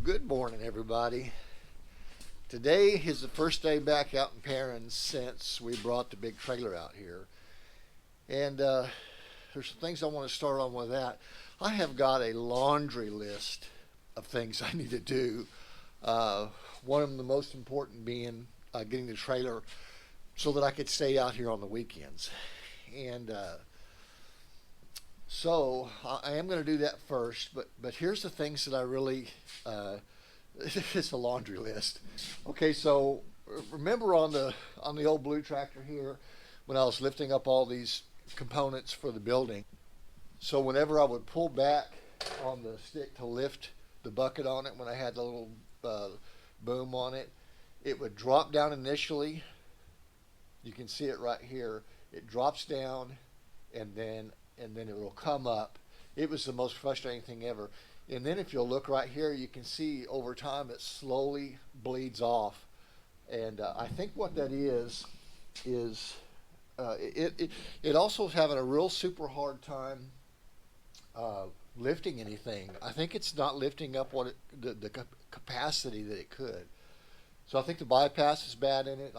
Good morning, everybody. Today is the first day back out in Perrin since we brought the big trailer out here. And there's some things I want to start on with that. I have got a laundry list of things I need to do. One of them, the most important, being getting the trailer so that I could stay out here on the weekends. And so I am going to do that first, but here's the things that I really, it's a laundry list. Okay, so remember on the old blue tractor here, when I was lifting up all these components for the building, so whenever I would pull back on the stick to lift the bucket on it, when I had the little boom on it, it would drop down initially. You can see it right here. It drops down and then it will come up. It was the most frustrating thing ever. And then if you'll look right here, you can see over time it slowly bleeds off. And I think what that is it also is having a real super hard time lifting anything. I think it's not lifting up what the capacity that it could. So I think the bypass is bad in it.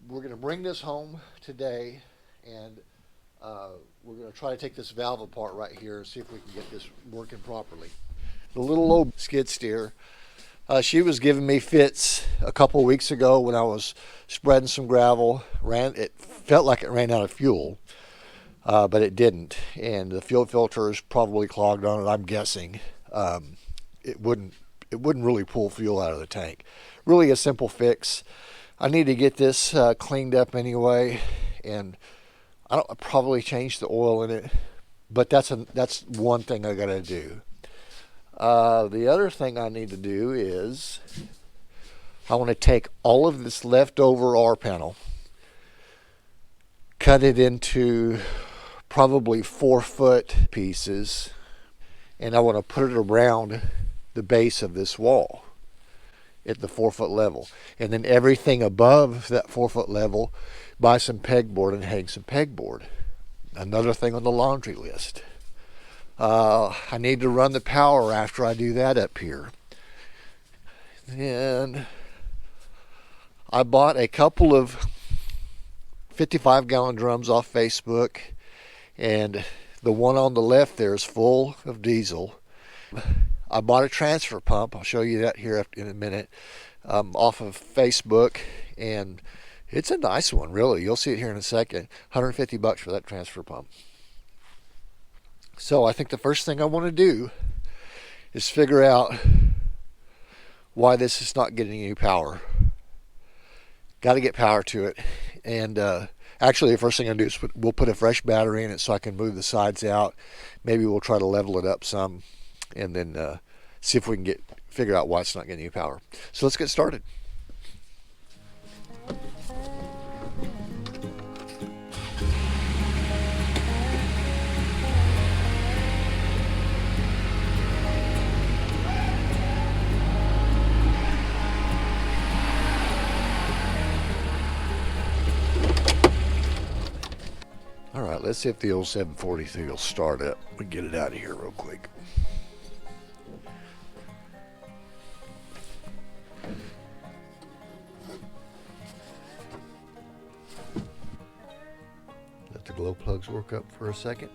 We're going to bring this home today, and we're going to try to take this valve apart right here and see if we can get this working properly. The little old skid steer, she was giving me fits a couple weeks ago when I was spreading some gravel. It felt like it ran out of fuel, but it didn't. And the fuel filter is probably clogged on it, I'm guessing. It wouldn't really pull fuel out of the tank. Really a simple fix. I need to get this cleaned up anyway, and I'll probably change the oil in it, but that's one thing I got to do. The other thing I need to do is I want to take all of this leftover R panel, cut it into probably 4-foot pieces, and I want to put it around the base of this wall at the 4-foot level. And then everything above that 4-foot level, buy some pegboard and hang some pegboard. Another thing on the laundry list. I need to run the power after I do that up here. And I bought a couple of 55-gallon drums off Facebook, and the one on the left there is full of diesel. I bought a transfer pump. I'll show you that here in a minute, off of Facebook, and it's a nice one, really. You'll see it here in a second. $150 for that transfer pump. So I think the first thing I want to do is figure out why this is not getting any power. Got to get power to it. And actually, the first thing I do is we'll put a fresh battery in it so I can move the sides out. Maybe we'll try to level it up some, and then see if we can figure out why it's not getting any power. So let's get started. All right, let's see if the old 743 will start up. We get it out of here real quick. Let the glow plugs work up for a second.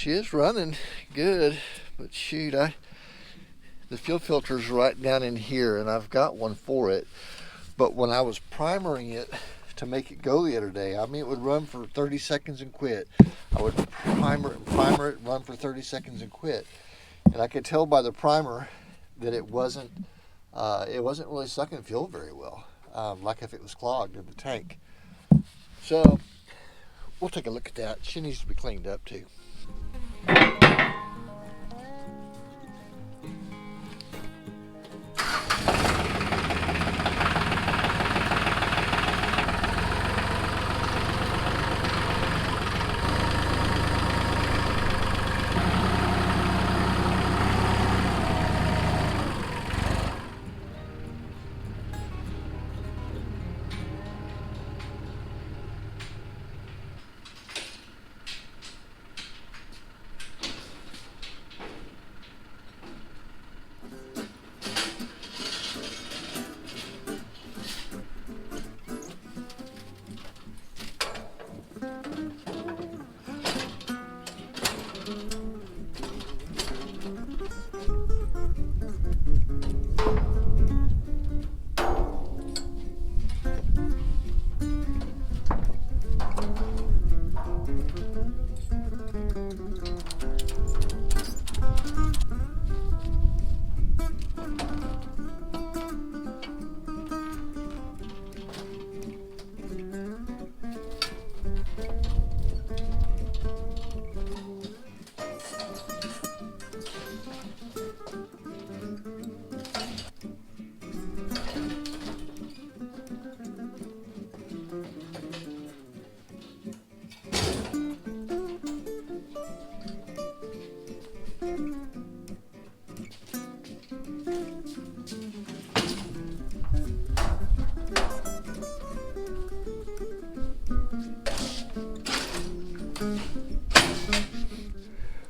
she is running good, but shoot, the fuel filter's right down in here, and I've got one for it. But when I was primering it to make it go the other day, I mean, it would run for 30 seconds and quit. I would primer it, run for 30 seconds and quit. And I could tell by the primer that it wasn't really sucking fuel very well, like if it was clogged in the tank. So we'll take a look at that. She needs to be cleaned up too.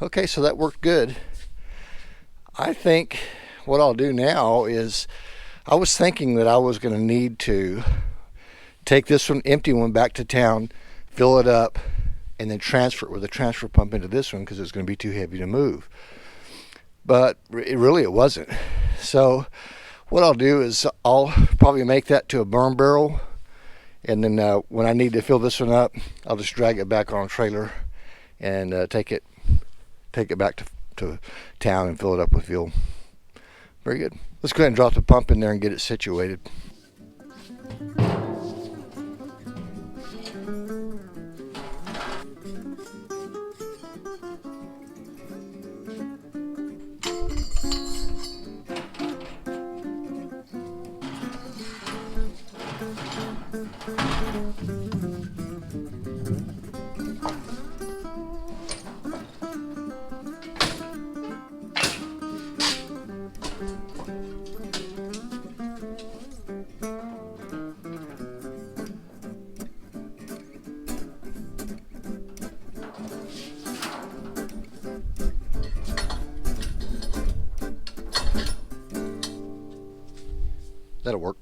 Okay, so that worked good. I think what I'll do now is, I was thinking that I was going to need to take this one, empty one, back to town, fill it up, and then transfer it with a transfer pump into this one because it's going to be too heavy to move. But it wasn't. So what I'll do is I'll probably make that to a burn barrel, and then when I need to fill this one up, I'll just drag it back on a trailer and take it back to town and fill it up with fuel. Very good. Let's go ahead and drop the pump in there and get it situated. That'll work.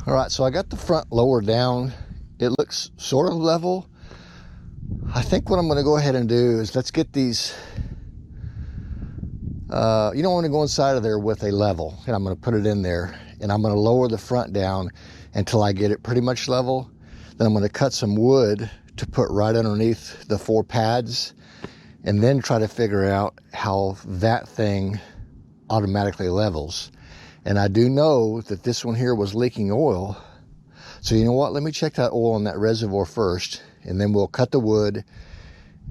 All right, so I got the front lower down. It looks sort of level, I think what I'm going to go ahead and do is let's get these. You don't want to go inside of there with a level, and I'm going to put it in there, and I'm going to lower the front down until I get it pretty much level. Then I'm going to cut some wood to put right underneath the 4 pads, and then try to figure out how that thing automatically levels. And I do know that this one here was leaking oil, so you know what, let me check that oil in that reservoir first, and then we'll cut the wood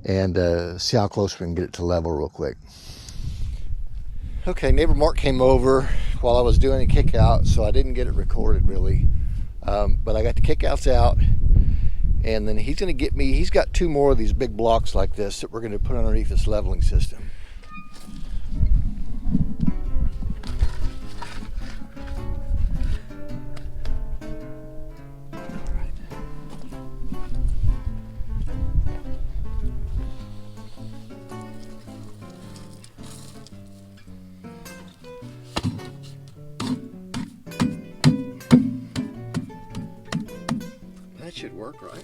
and see how close we can get it to level real quick. Okay, neighbor Mark came over while I was doing a kick out, so I didn't get it recorded really, but I got the kick outs out, and then he's going to get me, he's got 2 more of these big blocks like this that we're going to put underneath this leveling system. That should work, right?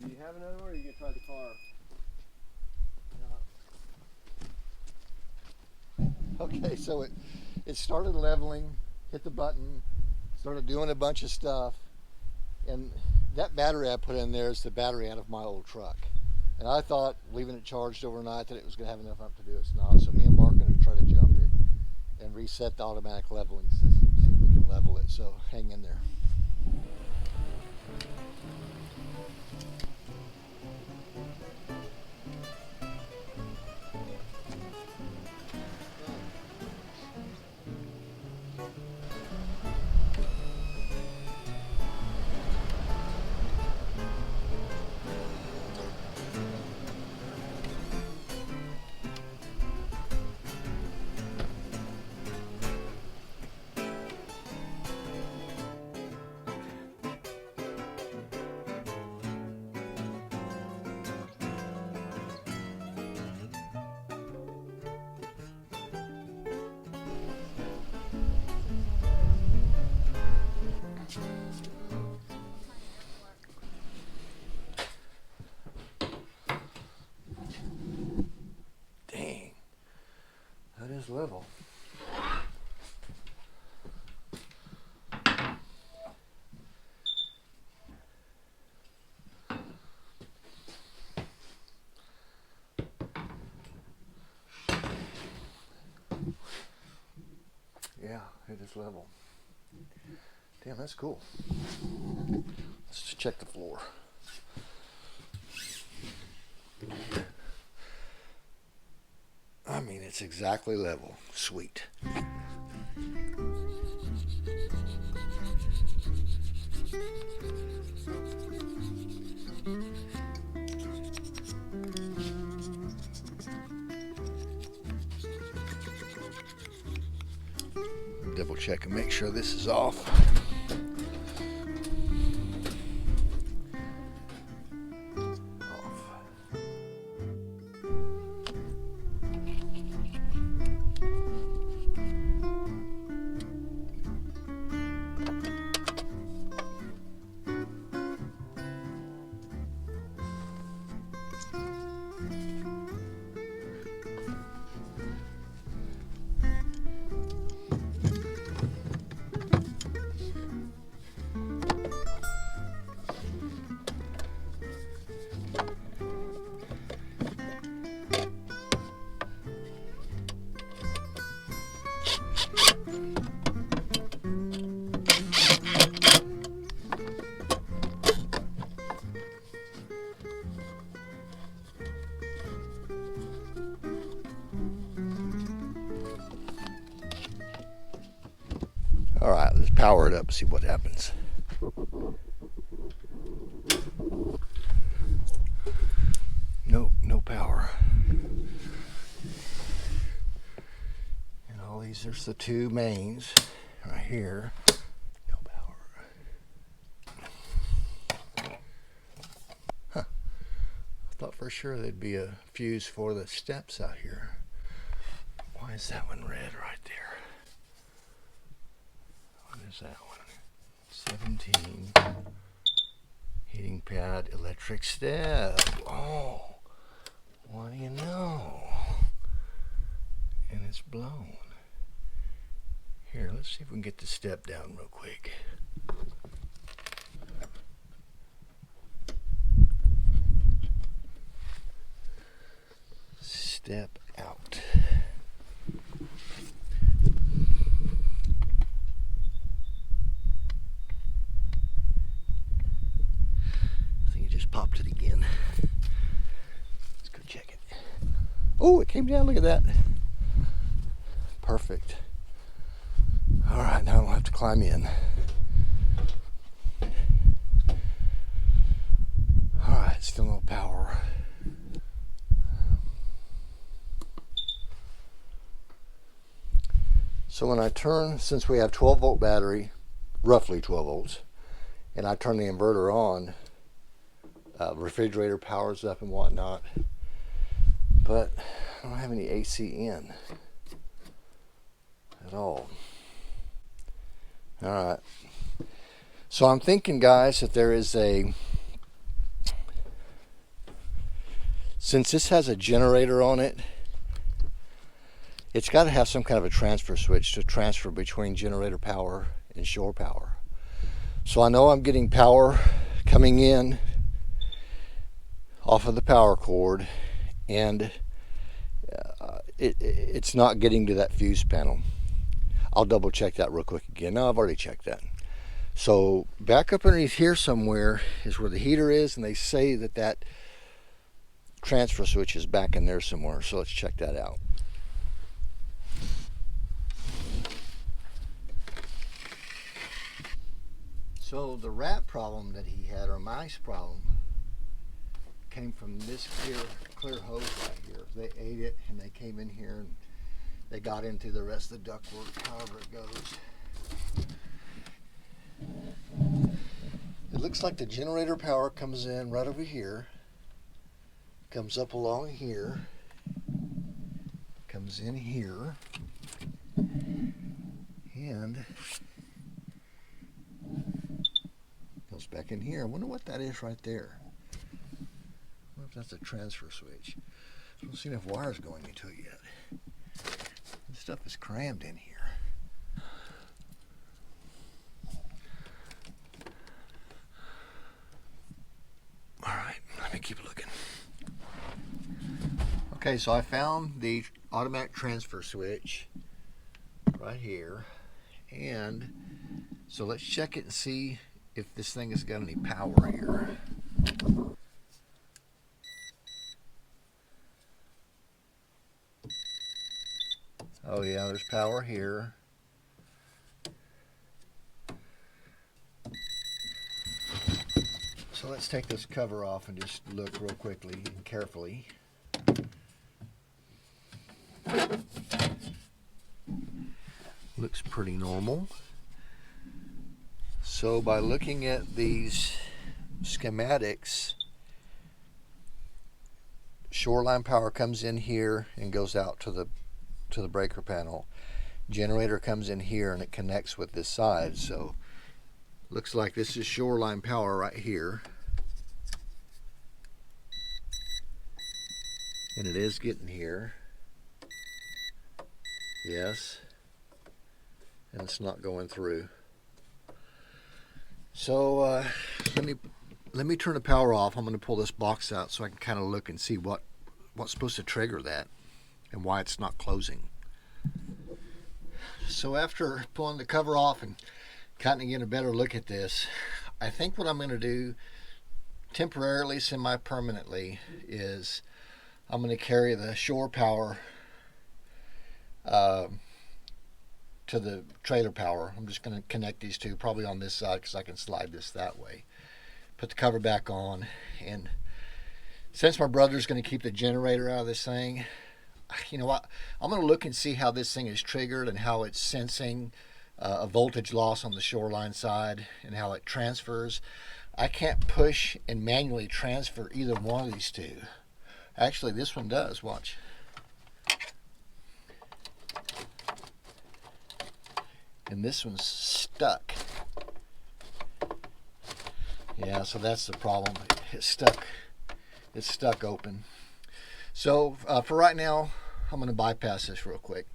Do you have another one, or are you gonna try the car? Okay, so it started leveling, hit the button, started doing a bunch of stuff, and that battery I put in there is the battery out of my old truck. And I thought, leaving it charged overnight, that it was going to have enough up to do it. It's not. So me and Mark are going to try to jump it and reset the automatic leveling system, see if we can level it. So hang in there. Dang, that is level. Yeah, it is level. Damn, that's cool. Let's just check the floor. I mean, it's exactly level. Sweet. Double check and make sure this is off. All right, let's power it up and see what happens. Nope, no power. And all these, there's the 2 mains right here. No power. Huh. I thought for sure there'd be a fuse for the steps out here. Why Why is that one red right there? What is that one? 17. Heating pad, electric step. Oh, what do you know? And it's blown. Here, let's see if we can get the step down real quick. Step out. I think it just popped it again. Let's go check it. Oh, it came down. Look at that. Perfect. All right, now I don't have to climb in. All right, still no power. So when I turn, since we have 12 volt battery, roughly 12 volts, and I turn the inverter on, refrigerator powers up and whatnot, but I don't have any AC in at all. All right. So I'm thinking, guys, that there is since this has a generator on it, it's got to have some kind of a transfer switch to transfer between generator power and shore power. So I know I'm getting power coming in off of the power cord, and it's not getting to that fuse panel. I'll double check that real quick again. No, I've already checked that. So back up underneath here somewhere is where the heater is, and they say that that transfer switch is back in there somewhere. So let's check that out. So the rat problem that he had, or mice problem, came from this clear hose right here. They ate it and they came in here and they got into the rest of the ductwork, however it goes. It looks like the generator power comes in right over here, comes up along here, comes in here, and goes back in here. I wonder what that is right there. I wonder if that's a transfer switch. I don't see enough wires going into it yet. This stuff is crammed in here. All right, let me keep looking. Okay, so I found the automatic transfer switch right here. And so let's check it and see if this thing has got any power here. Oh yeah, there's power here. So let's take this cover off and just look real quickly and carefully. Looks pretty normal. So by looking at these schematics, shoreline power comes in here and goes out to the breaker panel. Generator comes in here and it connects with this side. So looks like this is shoreline power right here. And it is getting here. Yes. And it's not going through. So let me turn the power off. I'm going to pull this box out so I can kind of look and see what's supposed to trigger that and why it's not closing. So after pulling the cover off and kind of getting a better look at this, I think what I'm going to do temporarily, semi-permanently, is I'm going to carry the shore power to the trailer power. I'm just going to connect these two probably on this side because I can slide this that way. Put the cover back on, and since my brother's going to keep the generator out of this thing, you know what, I'm going to look and see how this thing is triggered and how it's sensing a voltage loss on the shoreline side and how it transfers. I can't push and manually transfer either one of these two. Actually, this one does. Watch. and this one's stuck. Yeah, so that's the problem. It's stuck. It's stuck open. So for right now, I'm going to bypass this real quick.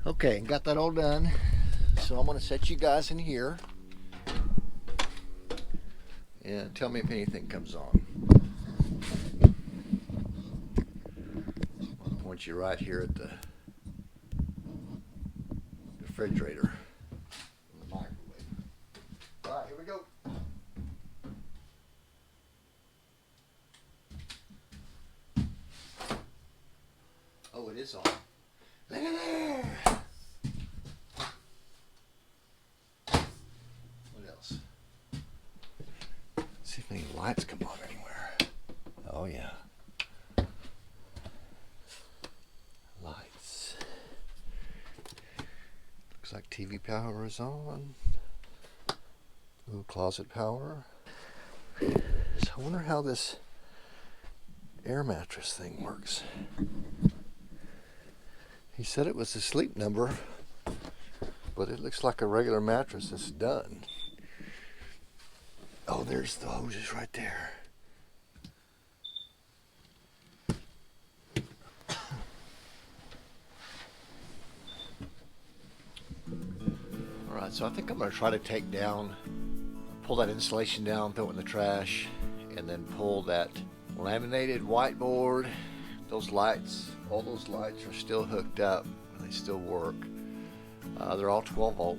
Okay, got that all done. So I'm going to set you guys in here and tell me if anything comes on. I'll point you right here at the refrigerator and the microwave. All right, here we go. Oh, it is on. Look at there. What else? See if any lights come on anywhere. Oh yeah. Lights. Looks like TV power is on. Little closet power. So I wonder how this air mattress thing works. He said it was a Sleep Number, but it looks like a regular mattress that's done. Oh, there's the hoses right there. Alright, so I think I'm going to try to take down, pull that insulation down, throw it in the trash, and then pull that laminated whiteboard. Those lights, all those lights are still hooked up and they still work. They're all 12 volt.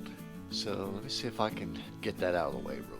So let me see if I can get that out of the way real